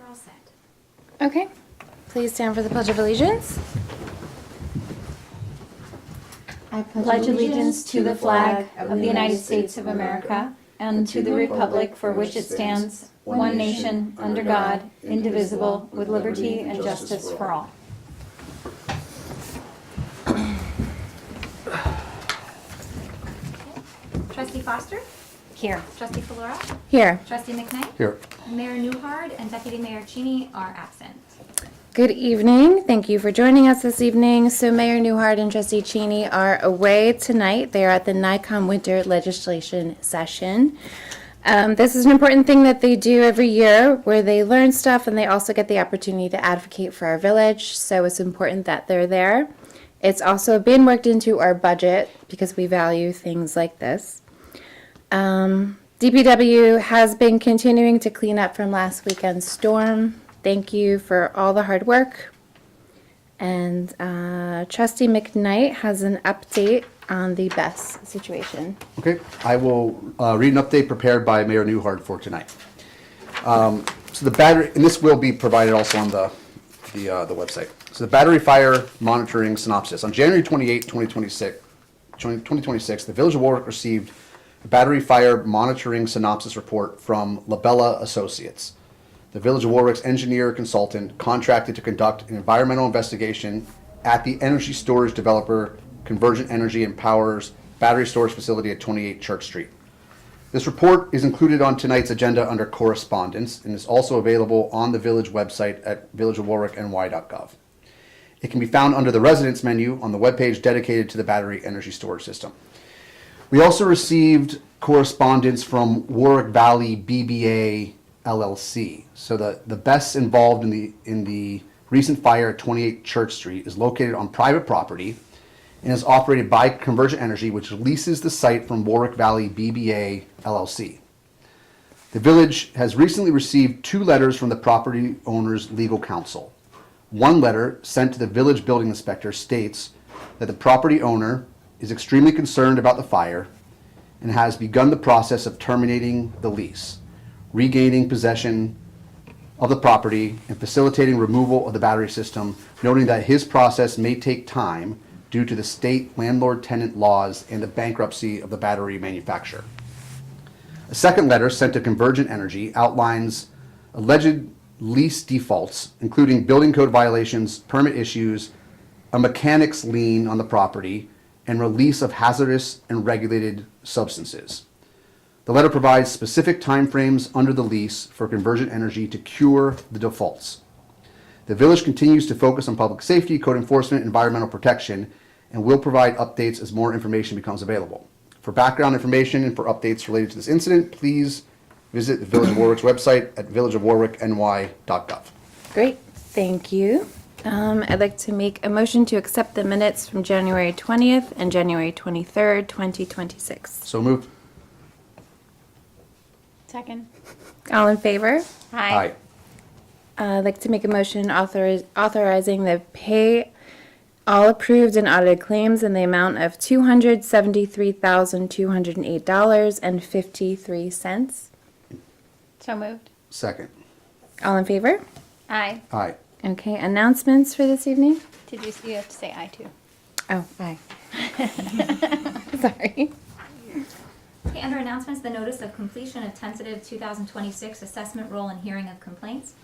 all set. Okay. Please stand for the Pledge of Allegiance. I pledge allegiance to the flag of the United States of America and to the republic for which it stands, one nation, under God, indivisible, with liberty and justice for all. Trustee Foster? Here. Trustee Flora? Here. Trustee McKnight? Here. Mayor Newhard and Deputy Mayor Cheney are absent. Good evening. Thank you for joining us this evening. So Mayor Newhart and Trustee Cheney are away tonight. They are at the NICOM Winter Legislation Session. This is an important thing that they do every year where they learn stuff and they also get the opportunity to advocate for our village. So it's important that they're there. It's also been worked into our budget because we value things like this. DPW has been continuing to clean up from last weekend's storm. Thank you for all the hard work. And Trustee McKnight has an update on the BESS situation. Okay, I will read an update prepared by Mayor Newhart for tonight. So the battery, and this will be provided also on the website. So the battery fire monitoring synopsis. On January 28, 2026, the Village of Warwick received a battery fire monitoring synopsis report from Labella Associates. The Village of Warwick's engineer consultant contracted to conduct an environmental investigation at the energy storage developer Convergent Energy and Power's battery storage facility at 28 Church Street. This report is included on tonight's agenda under correspondence and is also available on the village website at villageofwarwickny.gov. It can be found under the residence menu on the webpage dedicated to the battery energy storage system. We also received correspondence from Warwick Valley BBA LLC. So the BESS involved in the recent fire at 28 Church Street is located on private property and is operated by Convergent Energy, which leases the site from Warwick Valley BBA LLC. The village has recently received 2 letters from the property owner's legal counsel. One letter sent to the village building inspector states that the property owner is extremely concerned about the fire and has begun the process of terminating the lease, regaining possession of the property, and facilitating removal of the battery system, noting that his process may take time due to the state landlord-tenant laws and the bankruptcy of the battery manufacturer. A second letter sent to Convergent Energy outlines alleged lease defaults, including building code violations, permit issues, a mechanic's lien on the property, and release of hazardous and regulated substances. The letter provides specific timeframes under the lease for Convergent Energy to cure the defaults. The village continues to focus on public safety, code enforcement, and environmental protection, and will provide updates as more information becomes available. For background information and for updates related to this incident, please visit the Village of Warwick's website at villageofwarwickny.gov. Great. Thank you. I'd like to make a motion to accept the minutes from January 20th and January 23rd, 2026. So moved. Second. All in favor? Aye. I'd like to make a motion authorizing the pay all approved and audited claims in the amount of $273,208.53. So moved. Second. All in favor? Aye. Aye. Okay, announcements for this evening? You have to say aye too. Oh, aye. Sorry. Okay, under announcements, the notice of completion of tentative 2026 assessment roll and hearing of complaints.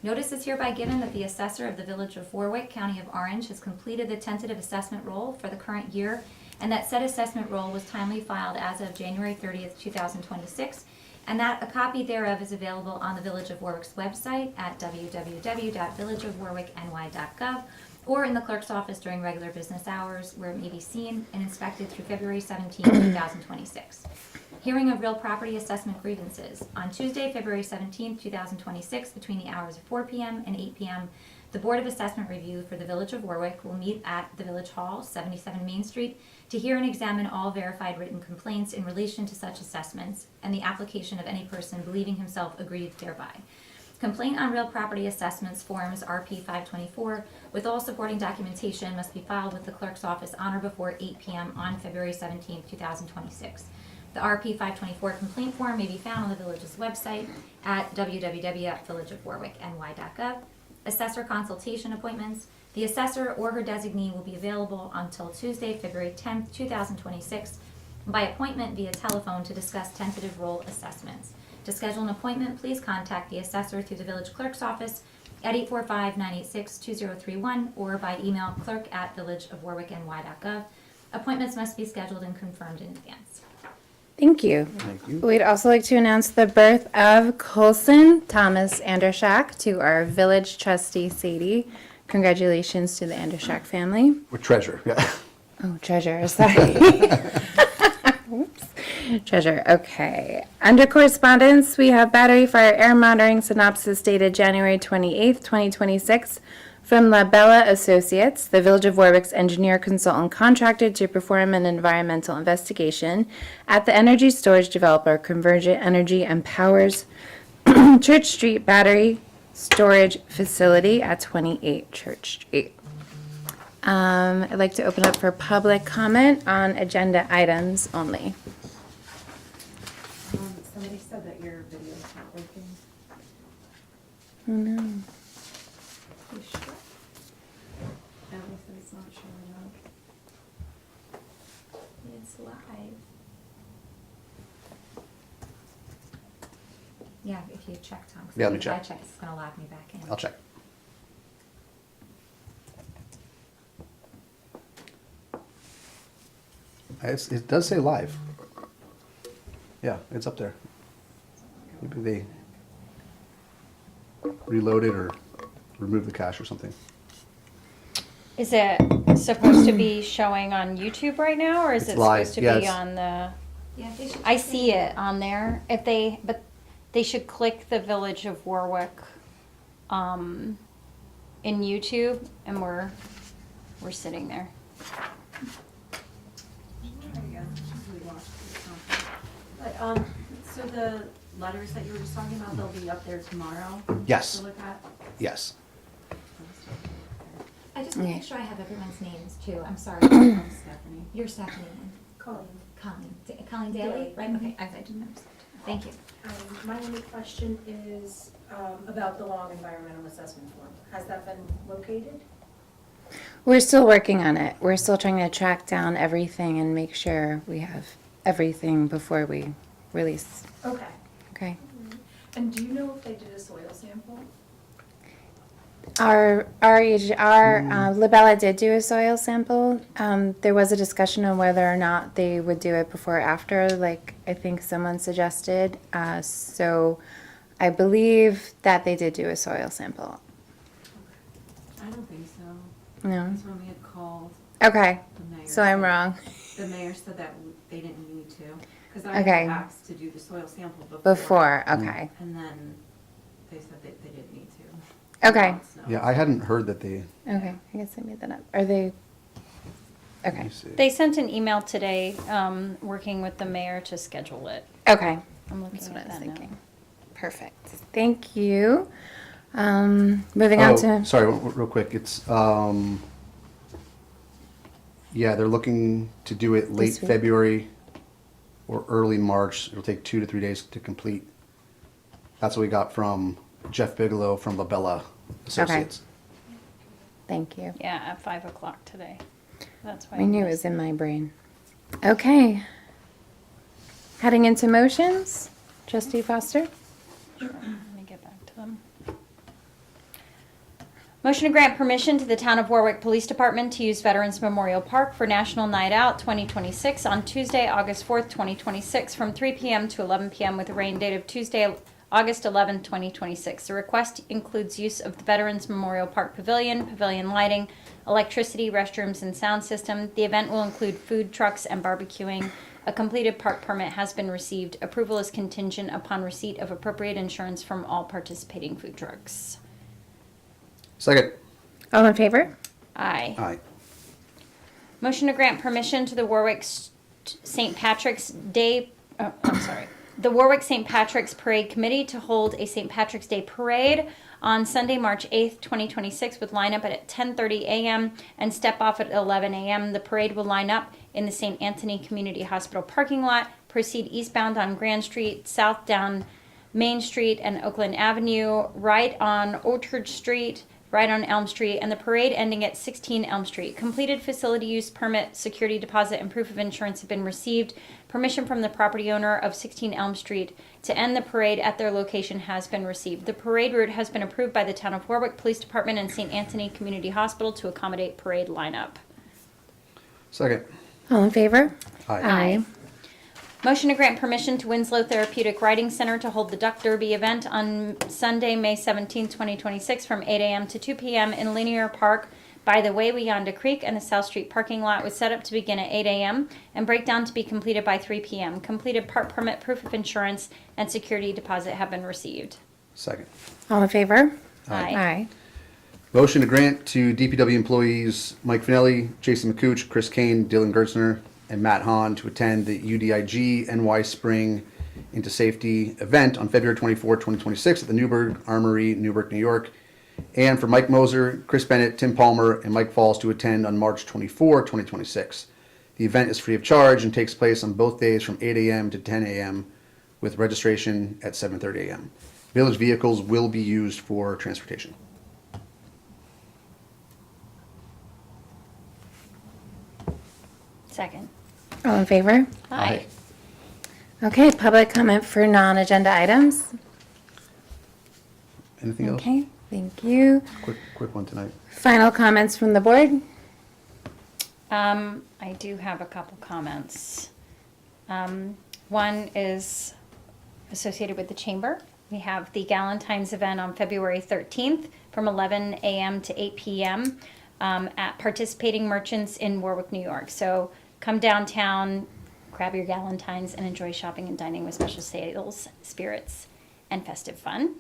Notice is hereby given that the assessor of the Village of Warwick, County of Orange, has completed the tentative assessment roll for the current year, and that said assessment roll was timely filed as of January 30th, 2026, and that a copy thereof is available on the Village of Warwick's website at www.villageofwarwickny.gov or in the clerk's office during regular business hours, where it may be seen and inspected through February 17th, 2026. Hearing of real property assessment grievances. On Tuesday, February 17th, 2026, between the hours of 4 p.m. and 8 p.m., the Board of Assessment Review for the Village of Warwick will meet at the Village Hall, 77 Main Street, to hear and examine all verified written complaints in relation to such assessments and the application of any person believing himself aggrieved thereby. Complaint on real property assessments forms RP 524 with all supporting documentation must be filed with the clerk's office on or before 8 p.m. on February 17, 2026. The RP 524 complaint form may be found on the village's website at www.villageofwarwickny.gov. Assessor consultation appointments. The assessor or her designee will be available until Tuesday, February 10th, 2026, by appointment via telephone to discuss tentative role assessments. To schedule an appointment, please contact the assessor through the village clerk's office at 845-986-2031 or by email clerk@villageofwarwickny.gov. Appointments must be scheduled and confirmed in advance. Thank you. Thank you. We'd also like to announce the birth of Colson Thomas Andershak to our village trustee, Sadie. Congratulations to the Andershak family. With treasure, yeah. Oh, treasure, sorry. Oops. Treasure, okay. Under correspondence, we have battery fire air monitoring synopsis dated January 28th, 2026 from La Bella Associates, the Village of Warwick's engineer consultant contracted to perform an environmental investigation at the energy storage developer Convergent Energy and Power's Church Street Battery Storage Facility at 28 Church Street. I'd like to open up for public comment on agenda items only. Somebody said that your video's not working. Oh no. You sure? Emily said it's not showing up. It's live. Yeah, if you check, Tom. 'cause Yeah, let me if check. I check, it's gonna lock me back in. I'll check. It does say live. Yeah, it's up there. Maybe they reloaded or removed the cache or something. Is it supposed to be showing on YouTube right now, or is It's it live. supposed to Yeah, be it's- on the? Yeah, they should. I see it on there. But they should click the Village of Warwick, in YouTube, and we're sitting there. Try again. We lost the conference. But, so the letters that you were just talking about, they'll be up there tomorrow? Yes. To look at? Yes. I just want to make sure I have everyone's names too. I'm sorry. I'm Stephanie. You're Stephanie. Colleen. Colleen Daly, Daly. right? Okay, I didn't know. Thank you. My only question is about the long environmental assessment form. Has that been located? We're still working on it. We're still trying to track down everything and make sure we have everything before we release. Okay. Okay. And do you know if they did a soil sample? Our Labella did do a soil sample. There was a discussion on whether or not they would do it before or after, like I think someone suggested. So I believe that they did do a soil sample. I don't think so. No. Because when we had called Okay. the mayor. So I'm said- wrong. The mayor said that they didn't need to. Because I Okay. had asked to do the soil sample before. Before. Okay. And then they said that they didn't need to. Okay. So- Yeah, I hadn't heard that they. Okay. I guess I made that up. Are they? Let Okay. me see. They sent an email today, working with the mayor to schedule it. Okay. I'm looking That's what at I was that now. thinking. Perfect. Thank you. Moving on to. Sorry, real quick. It's yeah, they're looking to do it late This week. February or early March. It'll take 2 to 3 days to complete. That's what we got from Jeff Bigelow from Labella Associates. Thank you. Yeah, at 5 o'clock today. That's why. I knew it was in my brain. Okay. Heading into motions, Trustee Foster. Sure, let me get back to them. Motion to grant permission to the Town of Warwick Police Department to use Veterans Memorial Park for National Night Out 2026 on Tuesday, August 4th, 2026, from 3 p.m. to 11 p.m. with a rain date of Tuesday, August 11th, 2026. The request includes use of the Veterans Memorial Park Pavilion, pavilion lighting, electricity, restrooms, and sound system. The event will include food trucks and barbecuing. A completed park permit has been received. Approval is contingent upon receipt of appropriate insurance from all participating food trucks. Second. All in favor? Aye. Aye. Motion to grant permission to the Warwick St. Patrick's Day, the Warwick St. Patrick's Parade Committee to hold a St. Patrick's Day Parade on Sunday, March 8th, 2026 with lineup at 10:30 a.m. and step off at 11 a.m. The parade will line up in the St. Anthony Community Hospital parking lot. proceed eastbound on Grand Street, south down Main Street and Oakland Avenue, right on Orchard Street, right on Elm Street, and the parade ending at 16 Elm Street. Completed facility use permit, security deposit, and proof of insurance have been received. Permission from the property owner of 16 Elm Street to end the parade at their location has been received. The parade route has been approved by the Town of Warwick Police Department and St. Anthony Community Hospital to accommodate parade lineup. Second. All in favor? Aye. Motion to grant permission to Winslow Therapeutic Riding Center to hold the Duck Derby event on Sunday, May 17, 2026 from 8 a.m. to 2 p.m. in Linear Park by the Way Weyanda Creek and the South Street parking lot, with setup to begin at 8 a.m. and breakdown to be completed by 3 p.m. Completed part permit, proof of insurance, and security deposit have been received. Second. All in favor? Aye. Motion to grant to DPW employees Mike Finelli, Jason McCooch, Chris Kane, Dylan Gertzner, and Matt Hahn to attend the UDIG NY Spring into Safety event on February 24, 2026 at the Newburgh Armory, Newburgh, New York. And for Mike Moser, Chris Bennett, Tim Palmer, and Mike Falls to attend on March 24, 2026. The event is free of charge and takes place on both days from 8 a.m. to 10 a.m. with registration at 7:30 a.m. Village vehicles will be used for transportation. Second. All in favor? Aye. Okay, public comment for non-agenda items. Anything else? Okay, thank you. Quick one tonight. Final comments from the board? I do have a couple comments. One is associated with the chamber. We have the Galentine's event on February 13th from 11 a.m. to 8 p.m. At participating merchants in Warwick, New York. So come downtown, grab your Galentine's, and enjoy shopping and dining with special sales, spirits, and festive fun.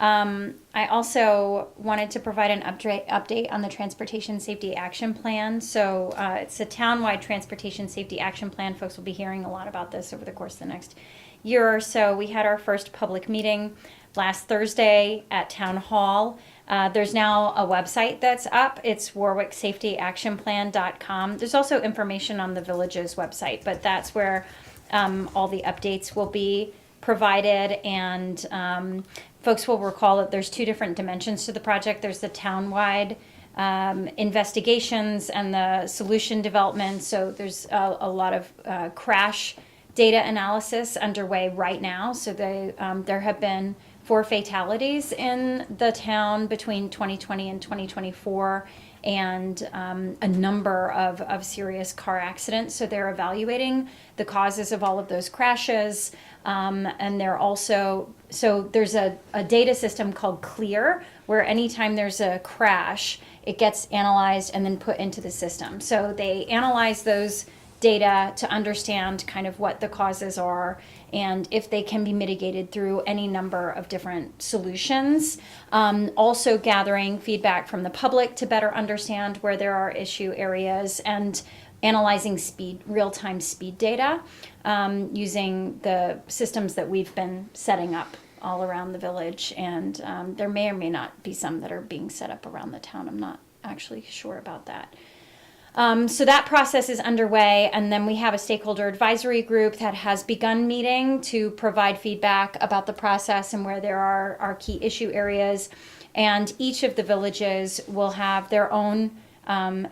I also wanted to provide an update on the Transportation Safety Action Plan. So it's a townwide Transportation Safety Action Plan. Folks will be hearing a lot about this over the course of the next year or so. We had our first public meeting last Thursday at Town Hall. There's now a website that's up. It's warwicksafetyactionplan.com. There's also information on the village's website, but that's where all the updates will be provided. And folks will recall that there's two different dimensions to the project. There's the townwide investigations and the solution development. So there's a lot of crash data analysis underway right now. So there have been 4 fatalities in the town between 2020 and 2024, and a number of serious car accidents. So they're evaluating the causes of all of those crashes. And they're also, so there's a data system called CLEAR, where anytime there's a crash, it gets analyzed and then put into the system. So they analyze those data to understand kind of what the causes are and if they can be mitigated through any number of different solutions. Also gathering feedback from the public to better understand where there are issue areas, and analyzing real-time speed data using the systems that we've been setting up all around the village. And there may or may not be some that are being set up around the town. I'm not actually sure about that. So that process is underway, and then we have a stakeholder advisory group that has begun meeting to provide feedback about the process and where there are key issue areas. And each of the villages will have their own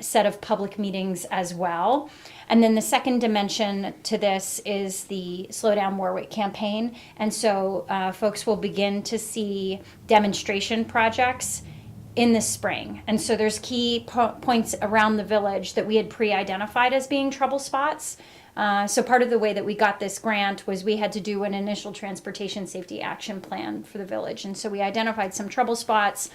set of public meetings as well. And then the second dimension to this is the Slow Down Warwick campaign. And so folks will begin to see demonstration projects in the spring. And so there's key points around the village that we had pre-identified as being trouble spots. So part of the way that we got this grant was we had to do an initial transportation safety action plan for the village. And so we identified some trouble spots,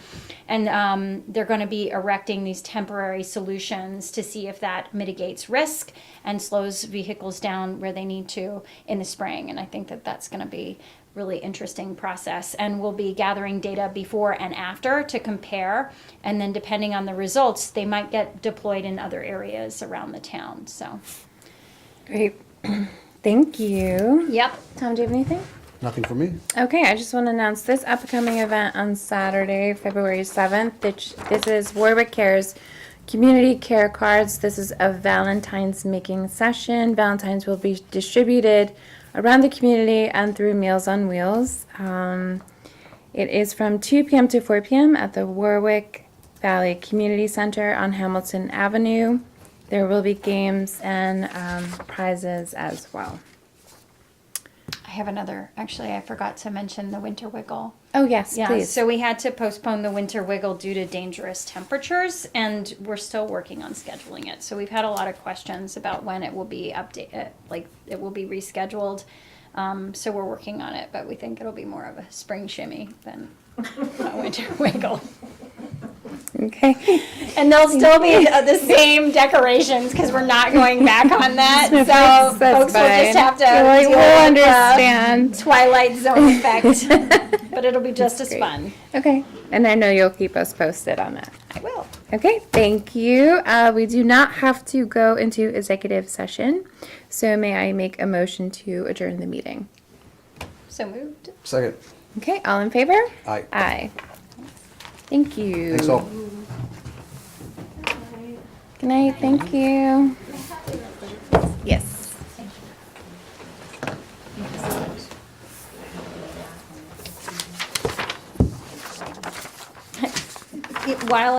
and they're going to be erecting these temporary solutions to see if that mitigates risk and slows vehicles down where they need to in the spring. And I think that that's going to be really interesting process, and we'll be gathering data before and after to compare, and then depending on the results, they might get deployed in other areas around the town. So Great. Thank you. yep. Tom, do you have anything? Nothing for me. Okay, I just want to announce this upcoming event on Saturday, February 7th. This is Warwick Cares Community Care Cards. This is a Valentine's making session. Valentines will be distributed around the community and through Meals on Wheels. It is from 2 p.m. to 4 p.m. at the Warwick Valley Community Center on Hamilton Avenue. There will be games and prizes as well. I have another, actually, I forgot to mention the Winter Wiggle. Oh, yes, Yeah, please. so we had to postpone the Winter Wiggle due to dangerous temperatures, and we're still working on scheduling it. So we've had a lot of questions about when it will be updated, like it will be rescheduled. So we're working on it, but we think it'll be more of a spring shimmy than a Winter Wiggle. Okay. And they'll still be the same decorations because we're not going back on that. So That's folks will fine. just have to You're like, deal we'll with the understand. Twilight Zone effect, but it'll be just as great. fun. Okay. And I know you'll keep us posted on that. I will. Okay, thank you. We do not have to go into executive session. So may I make a motion to adjourn the meeting? So moved. Second. Okay, all in favor? Aye. Aye. Thank you. Thanks all. Good night, thank you. Yes. While